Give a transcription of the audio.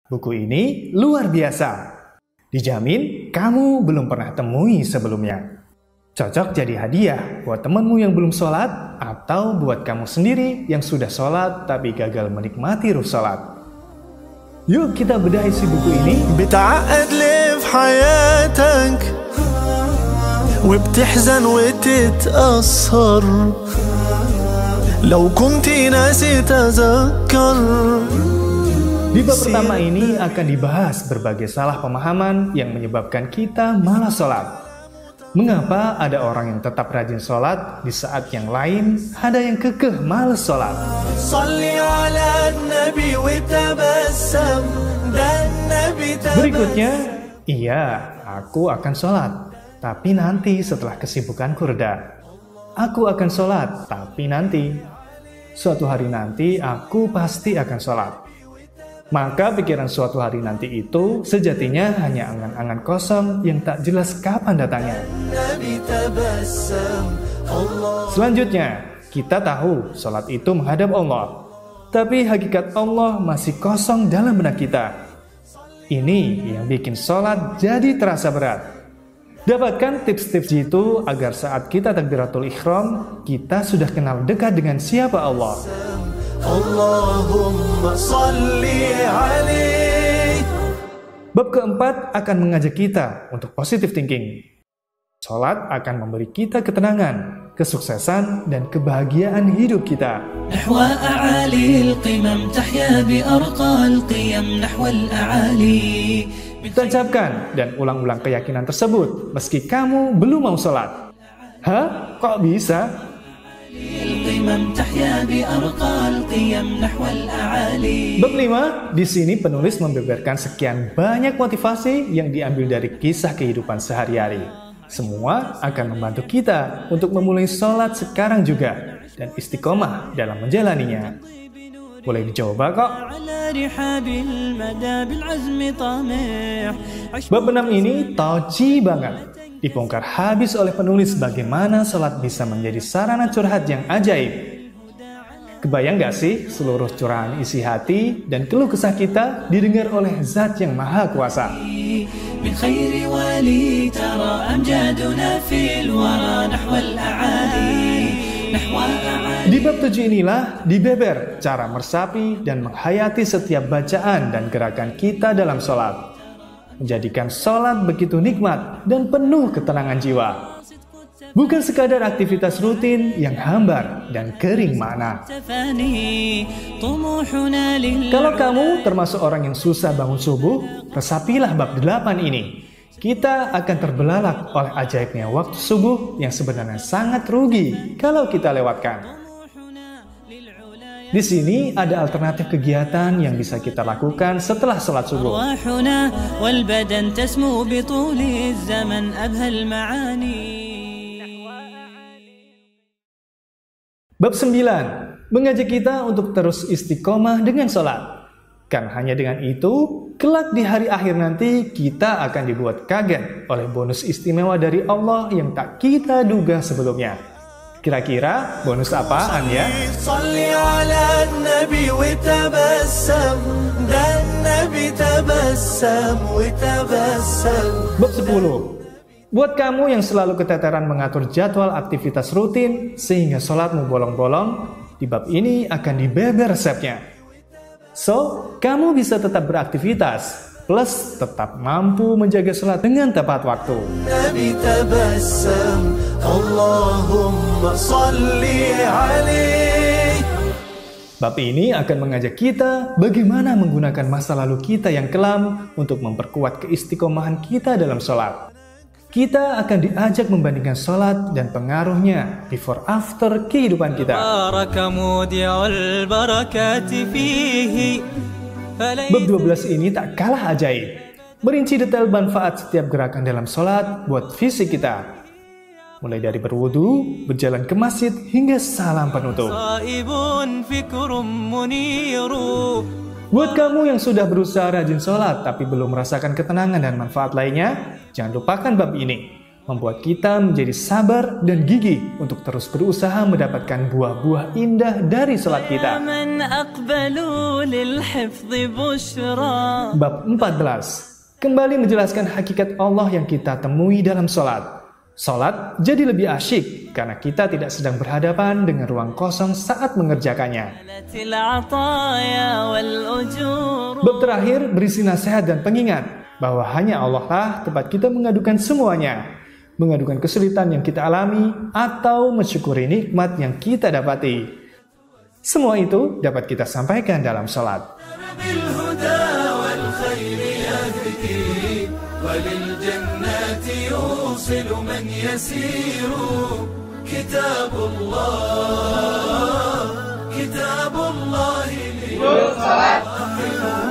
Buku ini luar biasa. Dijamin kamu belum pernah temui sebelumnya. Cocok jadi hadiah buat temanmu yang belum sholat atau buat kamu sendiri yang sudah sholat tapi gagal menikmati ruh sholat. Yuk kita bedah isi buku ini. بتعقد ليه في حياتك وبتحزن وتتأثر لو كنت ناسي تذكر. Di bab pertama ini akan dibahas berbagai salah pemahaman yang menyebabkan kita malas sholat. Mengapa ada orang yang tetap rajin sholat di saat yang lain ada yang kekeh malas sholat? Berikutnya, iya, aku akan sholat, tapi nanti setelah kesibukanku reda. Aku akan sholat, tapi nanti. Suatu hari nanti aku pasti akan sholat. Maka pikiran suatu hari nanti itu sejatinya hanya angan-angan kosong yang tak jelas kapan datangnya. Selanjutnya, kita tahu sholat itu menghadap Allah. Tapi hakikat Allah masih kosong dalam benak kita. Ini yang bikin sholat jadi terasa berat. Dapatkan tips-tips itu agar saat kita takbiratul ihram, kita sudah kenal dekat dengan siapa Allah. Allahumma salli alaihi. Bab keempat akan mengajak kita untuk positive thinking. Salat akan memberi kita ketenangan, kesuksesan, dan kebahagiaan hidup kita. Nahwa a'ali al-qimam tahya bi arqa al-qiyam nahwa al-a'ali. Tancapkan dan ulang-ulang keyakinan tersebut meski kamu belum mau salat. Hah? Kok bisa? Bab 5, di sini penulis membeberkan sekian banyak motivasi yang diambil dari kisah kehidupan sehari-hari. Semua akan membantu kita untuk memulai sholat sekarang juga dan istiqomah dalam menjalaninya. Boleh dicoba kok. Bab 6 ini touchy banget. Dibongkar habis oleh penulis bagaimana sholat bisa menjadi sarana curhat yang ajaib. Kebayang gak sih seluruh curahan isi hati dan keluh kesah kita didengar oleh Zat yang Maha Kuasa. Di bab 7 inilah dibeber cara meresapi dan menghayati setiap bacaan dan gerakan kita dalam sholat. Menjadikan sholat begitu nikmat dan penuh ketenangan jiwa. Bukan sekadar aktivitas rutin yang hambar dan kering makna. Kalau kamu termasuk orang yang susah bangun subuh, resapilah bab 8 ini. Kita akan terbelalak oleh ajaibnya waktu subuh yang sebenarnya sangat rugi kalau kita lewatkan. Di sini ada alternatif kegiatan yang bisa kita lakukan setelah sholat subuh. Bab 9, mengajak kita untuk terus istiqomah dengan sholat. Kan hanya dengan itu, kelak di hari akhir nanti kita akan dibuat kaget oleh bonus istimewa dari Allah yang tak kita duga sebelumnya. Kira-kira bonus apaan ya? Bab 10. Buat kamu yang selalu keteteran mengatur jadwal aktivitas rutin sehingga sholatmu bolong-bolong, di bab ini akan dibeber resepnya. So, kamu bisa tetap beraktivitas plus tetap mampu menjaga sholat dengan tepat waktu. Nabi tabassam, Allahumma salli alaihi. Bab ini akan mengajak kita bagaimana menggunakan masa lalu kita yang kelam untuk memperkuat keistiqomahan kita dalam sholat. Kita akan diajak membandingkan sholat dan pengaruhnya before after kehidupan kita. Bab 12 ini tak kalah ajaib. Merinci detail manfaat setiap gerakan dalam sholat buat fisik kita. Mulai dari berwudu, berjalan ke masjid, hingga salam penutup. Buat kamu yang sudah berusaha rajin sholat tapi belum merasakan ketenangan dan manfaat lainnya, jangan lupakan bab ini. membuat kita menjadi sabar dan gigih untuk terus berusaha mendapatkan buah-buah indah dari salat kita. Bab 14. Kembali menjelaskan hakikat Allah yang kita temui dalam salat. Salat jadi lebih asyik karena kita tidak sedang berhadapan dengan ruang kosong saat mengerjakannya. Bab terakhir berisi nasihat dan pengingat bahwa hanya Allah lah tempat kita mengadukan semuanya. Mengadukan kesulitan yang kita alami atau mensyukuri nikmat yang kita dapati. Semua itu dapat kita sampaikan dalam salat. Salat.